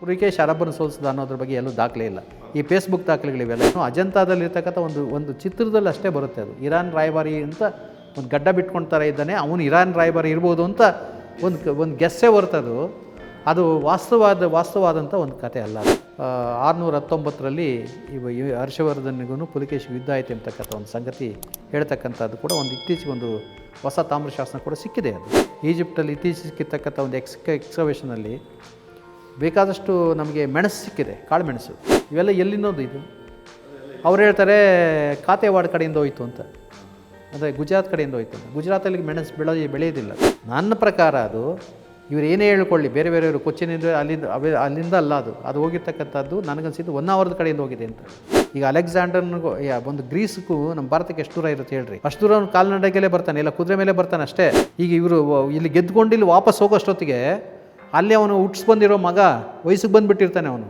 ಪುರಿಕೇಶ್ ಅರಬ್ಬನ ಸೋಲಿಸಿದ ಅನ್ನೋದ್ರ ಬಗ್ಗೆ ಎಲ್ಲೂ ದಾಖಲೆ ಇಲ್ಲ. ಈ ಫೇಸ್ಬುಕ್ ದಾಖಲೆಗಳಿವೆಲ್ಲ ಅಜಂತಾದಲ್ಲಿರ್ತಕ್ಕಂಥ ಒಂದು ಚಿತ್ರದಲ್ಲಿ ಅಷ್ಟೇ ಬರುತ್ತೆ. ಅದು ಇರಾನ್ ರಾಯಭಾರಿ ಅಂತ ಒಂದು ಗಡ್ಡ ಬಿಟ್ಕೊಳ್ತಾರೆ ಇದ್ದಾನೆ, ಅವನು ಇರಾನ್ ರಾಯಭಾರಿ ಇರ್ಬೋದು ಅಂತ ಒಂದು ಗೆಸ್ಸೇ ಬರ್ತದು. ಅದು ವಾಸ್ತವಾದಂಥ ಒಂದು ಕತೆ ಅಲ್ಲ. 619ರಲ್ಲಿ ಈ ಹರ್ಷವರ್ಧನ್ನಿಗೂ ಪುಲಿಕೇಶಿಗೆ ಯುದ್ಧ ಆಯಿತು ಅಂತಕ್ಕಂಥ ಒಂದು ಸಂಗತಿ ಹೇಳ್ತಕ್ಕಂಥದ್ದು ಕೂಡ ಇತ್ತೀಚೆಗೆ ಒಂದು ಹೊಸ ತಾಮ್ರಶಾಸನ ಕೂಡ ಸಿಕ್ಕಿದೆ. ಅದು ಈಜಿಪ್ಟಲ್ಲಿ ಇತ್ತೀಚೆಗೆ ಸಿಕ್ಕಿರ್ತಕ್ಕಂಥ ಒಂದು ಎಕ್ಸ್ಕವೇಷನಲ್ಲಿ ಬೇಕಾದಷ್ಟು ನಮಗೆ ಮೆಣಸು ಸಿಕ್ಕಿದೆ, ಕಾಳು ಮೆಣಸು. ಇವೆಲ್ಲ ಎಲ್ಲಿನೋದು ಇದು? ಅವ್ರು ಹೇಳ್ತಾರೆ ಕಾತೆವಾಡ ಕಡೆಯಿಂದ ಹೋಯಿತು ಅಂತ, ಅಂದರೆ ಗುಜರಾತ್ ಕಡೆಯಿಂದ ಹೋಯಿತು ಅಂತ. ಗುಜರಾತಲ್ಲಿ ಮೆಣಸು ಬೆಳೆಯೋದಿಲ್ಲ. ನನ್ನ ಪ್ರಕಾರ ಅದು ಇವರು ಏನೇ ಹೇಳ್ಕೊಳ್ಳಿ, ಬೇರೆಯವರು ಕೊಚ್ಚಿನಿಂದ ಅಲ್ಲಿಂದ ಅಲ್ಲ, ಅದು ಹೋಗಿರ್ತಕ್ಕಂಥದ್ದು ನನಗನ್ಸಿದ್ದು 1 ಅವರ್ದ ಕಡೆಯಿಂದ ಹೋಗಿದೆ ಅಂತ. ಈಗ ಅಲೆಕ್ಸಾಂಡರ್ನಿಗೂ ಒಂದು ಗ್ರೀಸ್ಗೂ ನಮ್ಮ ಭಾರತಕ್ಕೆ ಎಷ್ಟು ದೂರ ಇರುತ್ತೆ ಹೇಳ್ರಿ? ಅಷ್ಟು ದೂರ ಅವನು ಕಾಲ್ನಡಿಗೆಲೇ ಬರ್ತಾನೆ, ಇಲ್ಲ ಕುದುರೆ ಮೇಲೆ ಬರ್ತಾನೆ ಅಷ್ಟೇ. ಈಗ ಇವರು ಇಲ್ಲಿ ಗೆದ್ದುಕೊಂಡು ಇಲ್ಲಿ ವಾಪಸ್ ಹೋಗೋಷ್ಟೊತ್ತಿಗೆ ಅಲ್ಲಿ ಅವನು ಹುಟ್ಟಿಸ್ ಬಂದಿರೋ ಮಗ ವಯಸ್ಸಿಗೆ ಬಂದುಬಿಟ್ಟಿರ್ತಾನೆ ಅವನು.